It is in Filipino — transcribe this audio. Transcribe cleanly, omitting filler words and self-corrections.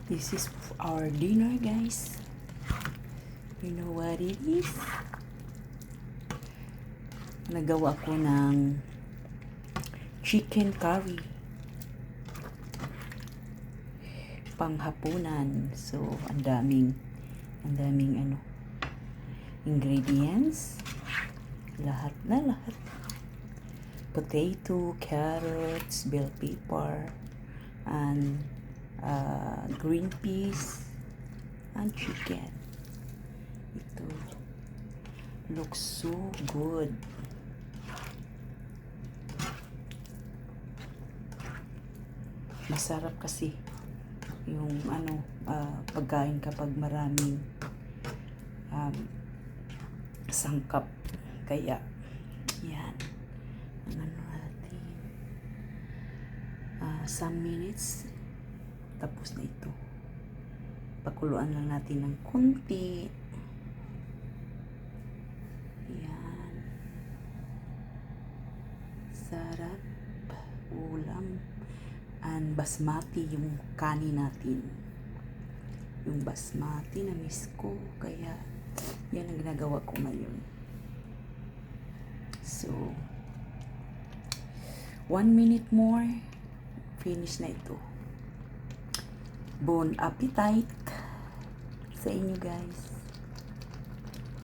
This is our dinner, guys. You know what it is? Nagawa ko ng chicken curry. Panghapunan. So, ang daming ingredients. Lahat. Potato, carrots, bell pepper, and green peas, and chicken. Ito looks so good. Masarap kasi yung pagkain kapag maraming sangkap. Kaya yan ang natin, some minutes tapos na ito. Pakuluan lang natin ng konti. Yan, sarap. Ulam and basmati yung kanin natin, yung basmati na miss ko, kaya yan ang ginagawa ko ngayon. So 1 minute more, finish na ito. Bon appetit sa inyo, guys.